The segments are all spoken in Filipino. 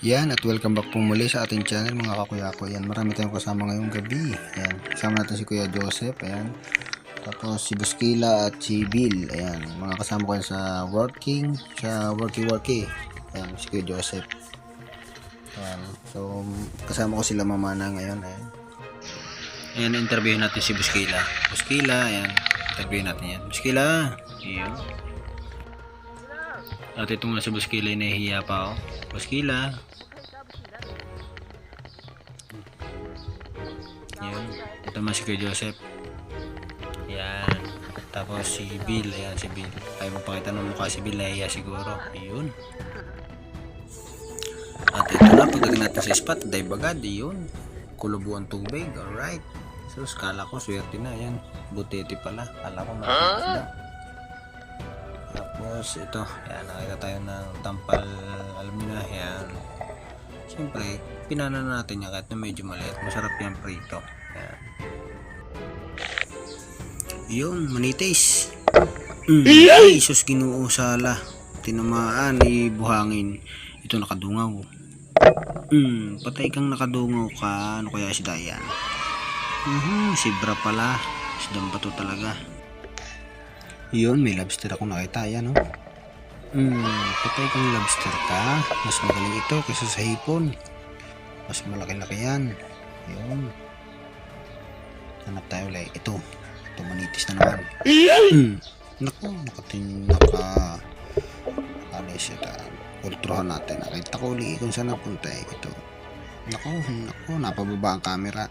Yan, at welcome back po muli sa ating channel mga kakuyako. Yan, marami tayong kasama ngayong gabi. Yan, kasama natin si Kuya Joseph. Ayan, tapos si Buskila at si Bill. Ayan, mga kasama ko yan sa worky. Ayan, si Kuya Joseph. Ayan, so kasama ko sila mamana ngayon. Ayan, interviewin natin si Buskila. Ayan, interviewin natin yan. Buskila, ayan. At ito nga si Buskila, nahihiya pa, oh. Buskila. Yan. Ito naman si Kuya Joseph. Yan. Tapos si Bill. Ayan si Bill. Ayaw mo pakita ng mukha si Bill. Nahihiya siguro. Ayun. At ito na. Pagdating natin sa spot. Dive agad. Ayun. Kulubuan tubig. Alright. So, kala ko swerte na. Ayan. Butete pala. Kala ko matigas na. Tapos ito. Ayan. Nakita tayo ng tampal. Alam niyo na. Ayan. Siyempre, pinana natin yan kahit na medyo maliit. Masarap yan prito. Ayan. Yun, manitis. Ay, sus, Ginoo sala. Tinamaan, buhangin. Ito nakadungaw. Patay kang nakadungaw ka. Ano kaya si Dayan? Sibra pala. Isdang bato talaga. Yun, may lobster ako nakita. Ayan, oh. Patay kang lobster ka. Mas magaling ito kaysa sa hipon. Mas malaki-laki yan. Yun. Hanap tayo ulit. Ito manitis na naman. Alis ito. Ultrahan natin. Nakita ko ulit kung saan napunta eh. Ito. Napababa ang camera.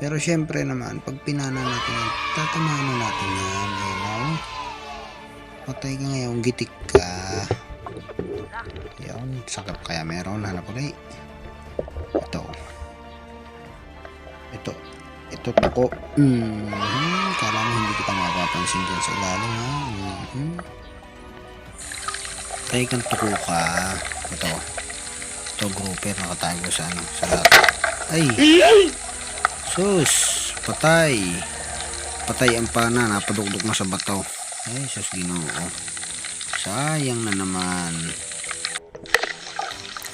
Pero syempre naman, pag pinana natin yan, tatamaan na natin yan. Ayan, patay ka ngayon, gitik ka. Yan, sakap kaya meron. Hanap ulit. Ito tako. Kala mo hindi kita mapapansin dyan sa ilalim, ha? Patay kang tuko ka. Ito grouper nakatago sa sa lahat. Ay! Sus! Patay ang pana. Napadugdog na sa bato. Ay, sus, Ginoo. Sayang na naman.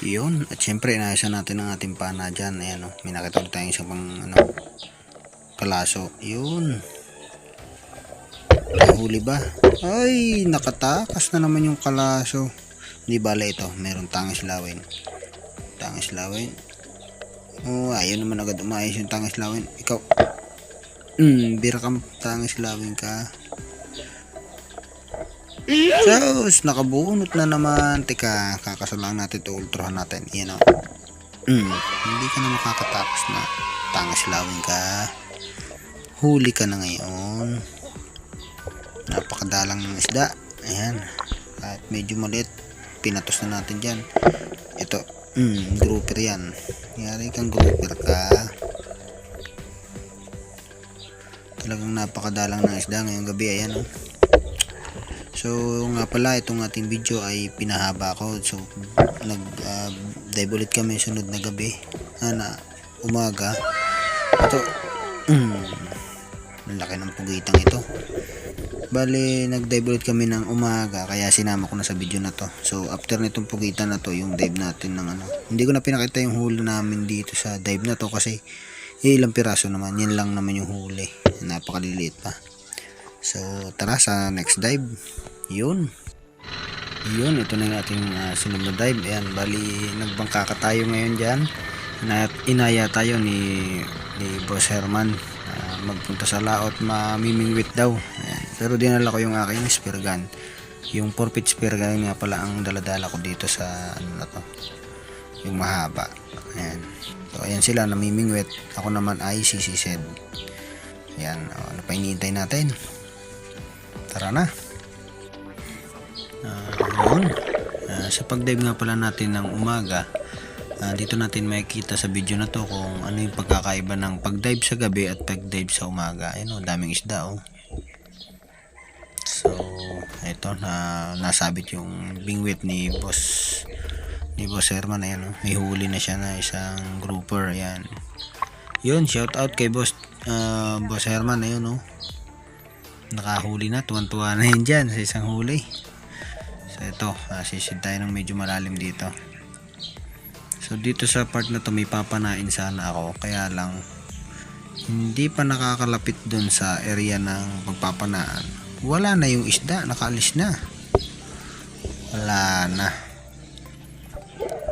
Yun. At syempre, inaayos natin ang ating pana dyan. Ayan, oh. May nakita ulit tayong isang kalaso. Yun. Huli ba? Ay, nakatakas na naman yung kalaso. Hindi bala ito. Meron tangis lawin. Oh, ayun naman agad umayos yung tangis lawin. Ikaw. Bira kang tangis lawin ka. Sus, nakabunot na naman. Teka, kakasalang natin ito. Ultrahan natin. Yan o. Hindi ka na makakatakas na tangis lawin ka. Huli ka na ngayon. Napakadalang ng isda. Ayan. Kahit medyo maliit, pinatos na natin dyan. Ito, grouper yan. Yari kang grouper ka. Talagang napakadalang ng isda ngayong gabi. Ayan, oh. So nga pala, itong ating video ay pinahaba ko. So nag-dive ulit kami sunod na gabi. Umaga. Ito, malaki ng pugitang ito. Bale, nag-dive ulit kami ng umaga, kaya sinama ko na sa video na to. So after nitong pugitan na to, yung dive natin ng hindi ko na pinakita yung huli namin dito sa dive na to kasi ilang piraso naman, yan lang naman yung huli. Napakaliliit pa. So tara sa next dive. Yun, ito na yung ating sunod na dive. Ayan, bali nagbangka tayo ngayon dyan. Inaya tayo ni Boss Herman magpunta sa laot, mamimingwit daw. Ayan. Pero dinala ko yung aking spear gun. Yung 4-feet spear gun nga pala ang daladala ko dito sa yung mahaba. Ayan. So ayan sila namimingwit. Ako naman ay sisised. Ayan, ano pa hinihintay natin? Tara na. Sa pag-dive nga pala natin ng umaga, dito natin makikita sa video na to kung ano yung pagkakaiba ng pag-dive sa gabi at pag-dive sa umaga. Ayun, daming isda, oh. So ito nasabit yung bingwit ni Boss Herman. Ayan, oh. May huli na siya na isang grouper. Ayan. Yun, shout out kay Boss Herman. Ayun, oh. Nakahuli na, tuwan-tuwa na yun dyan sa isang huli. So ito, sisid tayo ng medyo malalim dito. So dito sa part na to may papanain sana ako, kaya lang hindi pa nakakalapit dun sa area ng pagpapanaan. Wala na yung isda, nakaalis na. Wala na.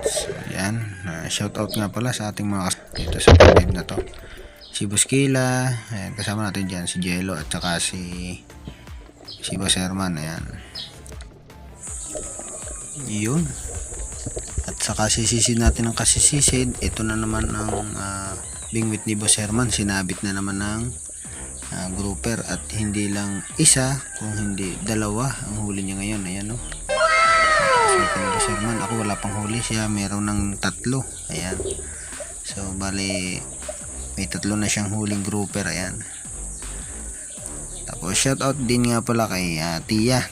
So yan, shout out nga pala sa ating mga dito sa live na to. Si Buskila, ayan, kasama natin dyan si Jello at saka si Boss Herman, ayan. Yun. At saka sisisid natin ang kasisisid. Ito na naman ang bingwit ni Boss Herman. Sinabit na naman ng grouper at hindi lang isa, kung hindi dalawa ang huli niya ngayon. Ayan o. Ito ni Boss Herman. Ako wala pang huli siya. Meron ng 3. Ayan. So bali may 3 na siyang huling grouper. Ayan. Tapos shout out din nga pala kay Tia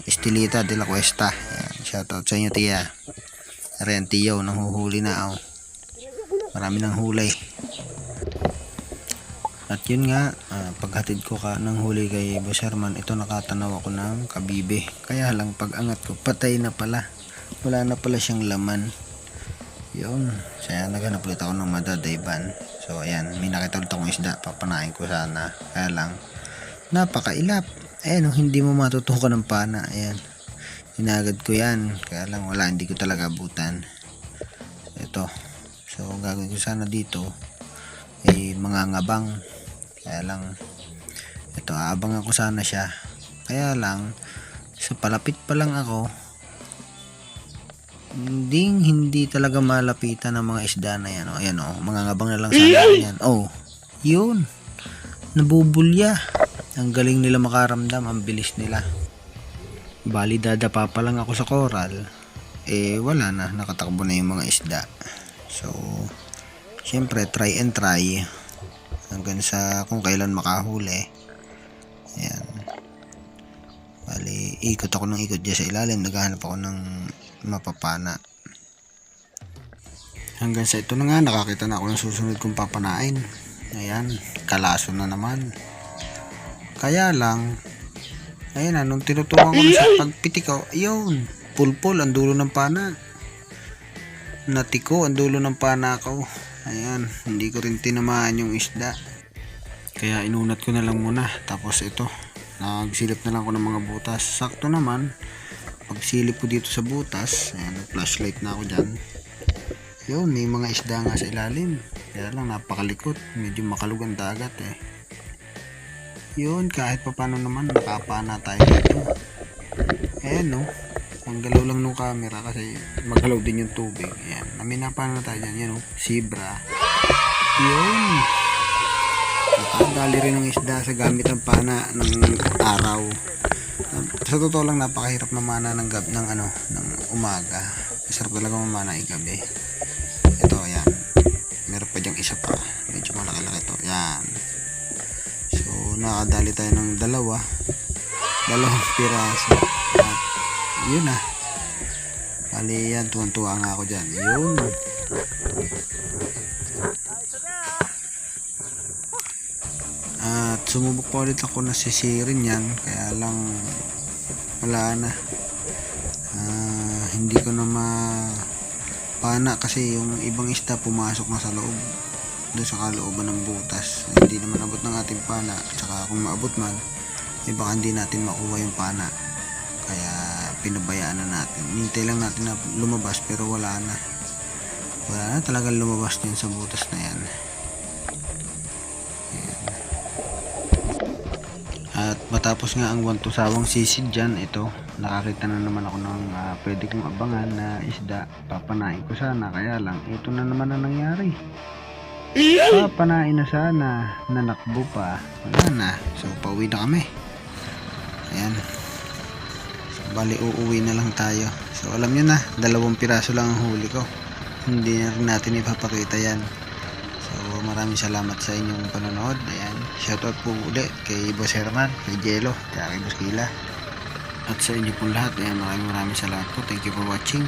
Estelita de la Cuesta. Ayan. Shout out sa inyo, Tia. Ayan, Tiyaw, nanghuhuli na. Oh. Marami nang hulay. At yun nga, paghatid ko ng huli kay Boss Herman, ito nakatanaw ako ng kabibe. Kaya lang pag angat ko, patay na pala. Wala na pala siyang laman. Yun. Kaya naghanap ulit ako ng madadayban. So ayan, may nakita ulit akong isda. Papanain ko sana. Kaya lang, napakailap. Ayan, hindi mo matutukan ng pana. Ayan. Hinagad ko yan. Kaya lang wala, hindi ko talaga abutan. Ito. So gagawin ko sana dito ay mga ngabang. Kaya lang ito, aabangan ko sana siya. Kaya lang sa palapit pa lang ako, hindi talaga malapitan ng mga isda na yan. O, ayan o, mga ngabang na lang sana yan. Oh, yun. Nabubulya. Ang galing nila makaramdam, ang bilis nila. Bali dadapa pa lang ako sa coral, wala na, nakatakbo na yung mga isda. So syempre try and try hanggang sa kung kailan makahuli. Ayan, bali ikot ako ng ikot dyan sa ilalim, naghahanap ako ng mapapana hanggang sa ito na nga, nakakita na ako ng susunod kong papanain. Ayan, kalaso na naman. Kaya lang ayan na, nung tinutukan ko sa pagpitik ko, ayun, pulpul ang dulo ng pana. Natiko ang dulo ng pana ko. Ayan, hindi ko rin tinamaan yung isda. Kaya inunat ko na lang muna. Tapos ito, nagsilip na lang ako ng mga butas. Sakto naman, pagsilip ko dito sa butas, ayan, flashlight na ako dyan. Yun, may mga isda nga sa ilalim. Kaya lang, napakalikot. Medyo makalug ang dagat Yun, kahit pa paano naman nakapana tayo dito. Ayan no, ang galaw lang ng camera kasi magalaw din yung tubig. Ayan, naminapana na tayo dyan. Yan no, zebra. Yun, nakadali rin ng isda sa gamit ng pana ng araw. Sa totoo lang, napakahirap mamana ng umaga. Masarap talaga mamana gabi. Ito, ayan, meron pa dyang isa pa, medyo malaki-laki ito. Yan, nakadali tayo ng dalawang piraso at yun na, bali yan, tuwan-tuwa nga ako dyan. Yun, at sumubok pa ulit ako na sisirin yan, kaya lang wala na. Hindi ko na mapana kasi yung ibang isda pumasok na sa loob, doon sa kalooban ng butas. Hindi naman abot ng ating pana, at saka kung maabot man, baka hindi natin makuha yung pana, kaya pinabayaan na natin. Hintay lang natin na lumabas, pero wala na talagang lumabas din sa butas na yan. Ayan. At matapos nga ang wantusawang sisid dyan, ito, nakakita na naman ako ng pwede kong abangan na isda. Papanain ko sana, kaya lang ito na naman ang nangyari. Papanain na sana, nanakbo pa, wala na. So pauwi na kami. Ayan, so, bali uuwi na lang tayo. So alam nyo na, 2 piraso lang ang huli ko, hindi na rin natin ipapakita yan. So maraming salamat sa inyong panonood. Ayan, shoutout po ulit kay Boss Herman, kay Jello, kay Buskila, at sa inyo po lahat. Ayan, maraming salamat po. Thank you for watching.